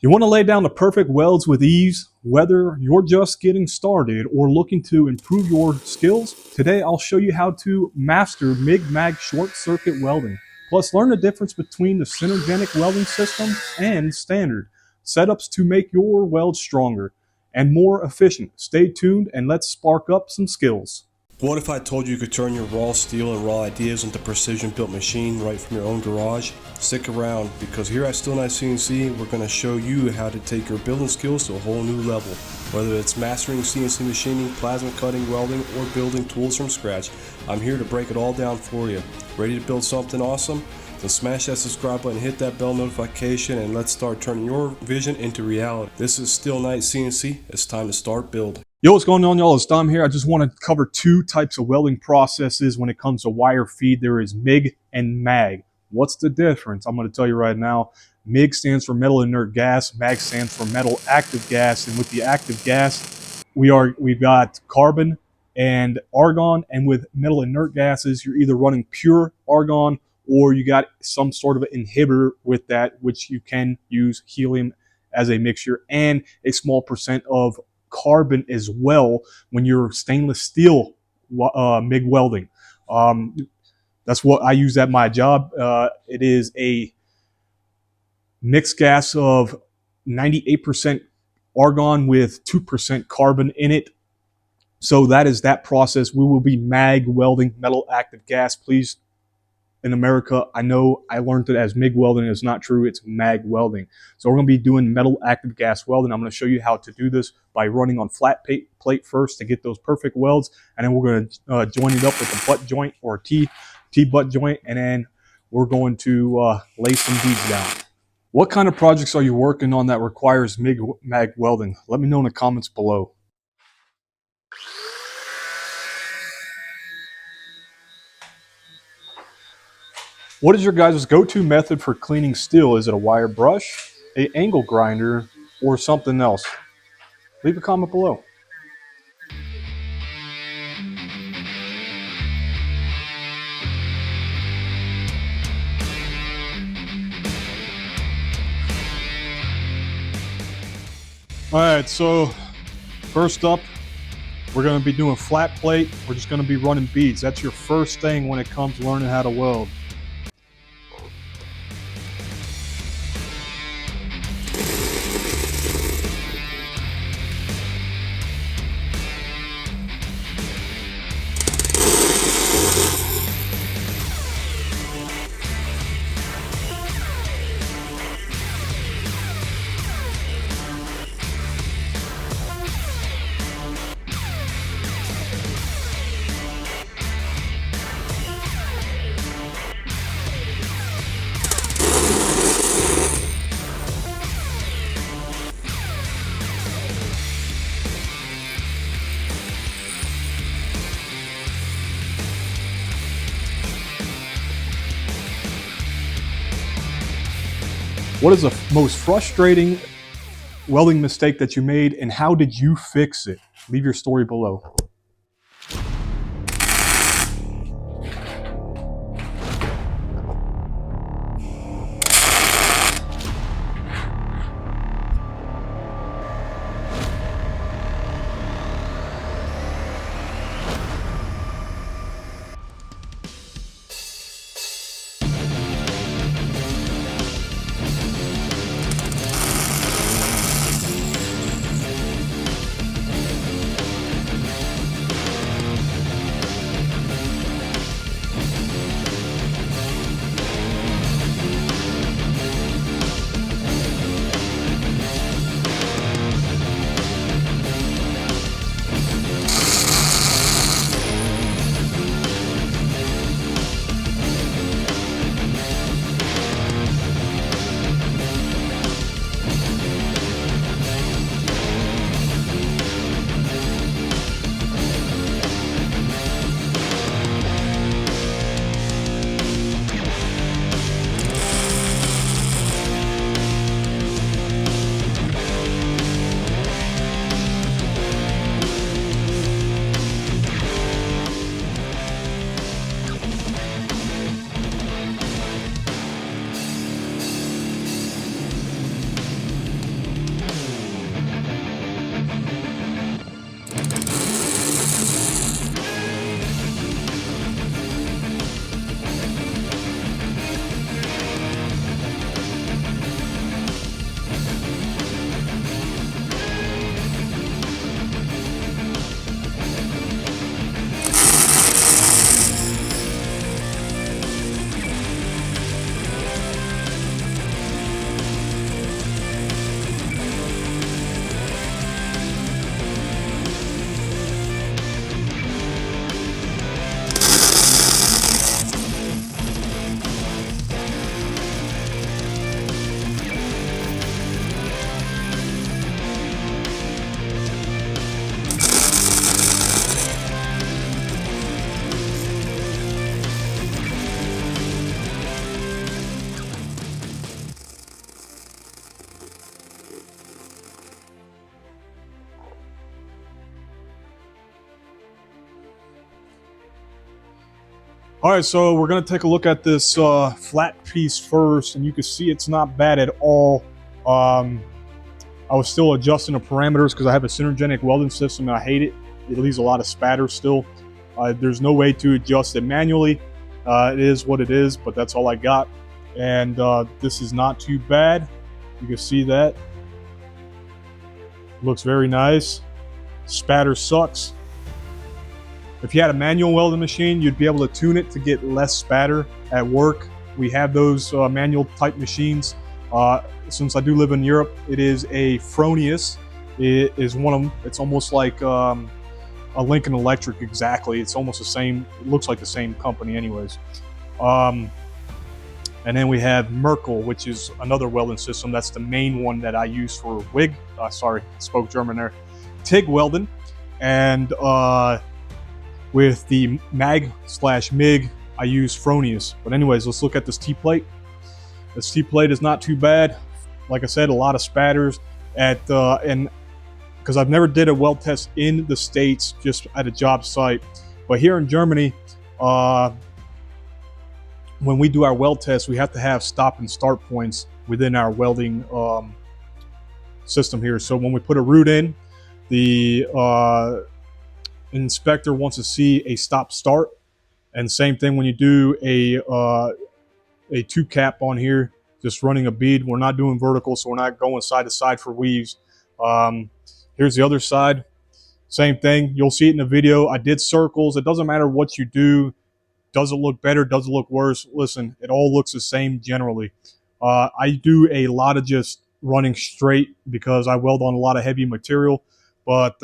You want to lay down the perfect welds with ease, whether you're just getting started or looking to improve your skills. Today I'll show you how to master MIG-MAG short circuit welding. Plus learn the difference between the synergenic welding system and standard setups to make your weld stronger and more efficient. Stay tuned and let's spark up some skills. What if I told you could turn your raw steel and raw ideas into precision-built machine right from your own garage? Stick around, because here at SteelKnight CNC, we're going to show you how to take your building skills to a whole new level. Whether it's mastering CNC machining, plasma cutting, welding, or building tools from scratch, I'm here to break it all down for you. Ready to build something awesome? Then smash that subscribe button, hit that bell notification, and let's start turning your vision into reality. This is SteelKnight CNC. It's time to start building. Yo, what's going on, y'all? It's Dom here. I just want to cover two types of welding processes when it comes to wire feed. There is MIG and MAG. What's the difference? I'm going to tell you right now. MIG stands for metal inert gas. MAG stands for metal active gas. And with the active gas, we've got carbon and argon. And with metal inert gases, you're either running pure argon or you got some sort of inhibitor with that, which you can use helium as a mixture and a small percent of carbon as well when you're stainless steel MIG welding. That's what I use at my job. It is a mixed gas of 98% argon with 2% carbon in it. So that is that process. We will be MAG welding, metal active gas. Please, in America, I know I learned it as MIG welding. It's not true. It's MAG welding. So we're going to be doing metal active gas welding. I'm going to show you how to do this by running on flat plate first to get those perfect welds. And then we're going to join it up with a butt joint or a T-butt joint. And then we're going to lay some beads down. What kind of projects are you working on that requires MIG-MAG welding? Let me know in the comments below. What is your guys' go-to method for cleaning steel? Is it a wire brush, an angle grinder, or something else? Leave a comment below. All right, so first up, we're going to be doing flat plate. We're just going to be running beads. That's your first thing when it comes to learning how to weld. What is the most frustrating welding mistake that you made, and how did you fix it? Leave your story below. All right, so we're gonna take a look at this flat piece first, and you can see it's not bad at all. I was still adjusting the parameters because I have a synergenic welding system and I hate it. It leaves a lot of spatter still. There's no way to adjust it manually. It is what it is, but that's all I got. And this is not too bad. You can see that. Looks very nice. Spatter sucks. If you had a manual welding machine, you'd be able to tune it to get less spatter at work. We have those manual type machines. Since I do live in Europe, it is a Fronius. It is one of them. It's almost like a Lincoln Electric exactly. It's almost the same. It looks like the same company anyways. And then we have Merkel, which is another welding system. That's the main one that I use for WIG. Sorry, spoke German there. TIG welding. And with the mag/MIG, I use Fronius. But anyways, let's look at this T-plate. This T-plate is not too bad. Like I said, a lot of spatters and because I've never did a weld test in the States, just at a job site. But here in Germany, when we do our weld test, we have to have stop and start points within our welding system here. So when we put a root in, the inspector wants to see a stop start, and same thing when you do a two cap on here, just running a bead. We're not doing vertical, so we're not going side to side for weaves. Here's the other side. Same thing. You'll see it in the video. I did circles. It doesn't matter what you do. Does it look better? Does it look worse? Listen, it all looks the same generally. I do a lot of just running straight because I weld on a lot of heavy material. But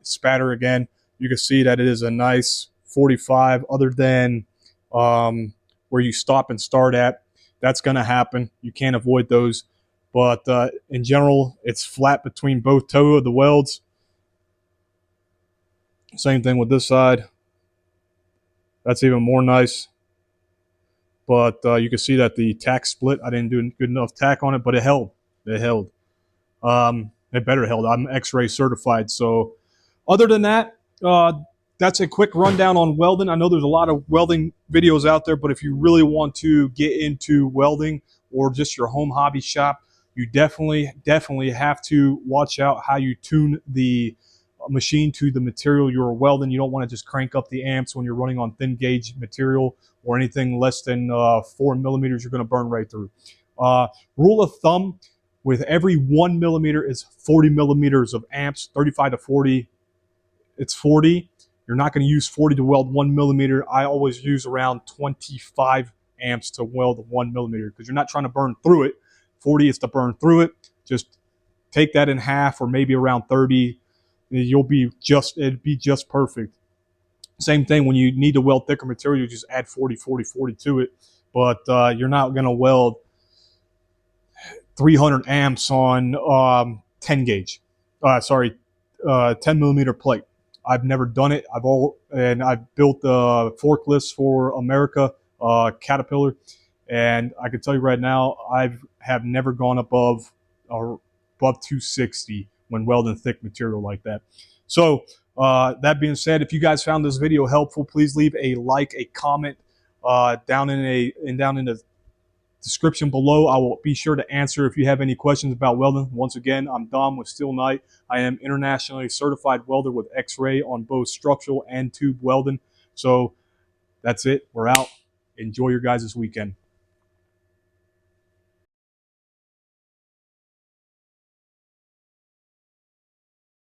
spatter again, you can see that it is a nice 45. Other than where you stop and start at, that's going to happen. You can't avoid those. But in general, it's flat between both toe of the welds. Same thing with this side. That's even more nice. But you can see that the tack split, I didn't do good enough tack on it, but it held. It held. It better held. I'm X-ray certified. So other than that, that's a quick rundown on welding. I know there's a lot of welding videos out there, but if you really want to get into welding or just your home hobby shop, you definitely have to watch out how you tune the machine to the material you're welding. You don't want to just crank up the amps when you're running on thin gauge material or anything less than 4 millimeters. You're going to burn right through. Rule of thumb, with every 1 millimeter is 40 millimeters of amps. 35 to 40, it's 40. You're not going to use 40 to weld 1 millimeter. I always use around 25 amps to weld 1 millimeter because you're not trying to burn through it. 40 is to burn through it. Just take that in half or maybe around 30. It'd be just perfect. Same thing when you need to weld thicker material, you just add 40, 40, 40 to it. But you're not going to weld 300 amps on 10 gauge. 10 millimeter plate. I've never done it. I've built forklifts for America, Caterpillar, and I can tell you right now, I have never gone above 260 when welding thick material like that. So that being said, if you guys found this video helpful, please leave a like, a comment down in the description below. I will be sure to answer if you have any questions about welding. Once again, I'm Dom with SteelKnight. I am internationally certified welder with X-ray on both structural and tube welding. So that's it. We're out. Enjoy your guys' weekend.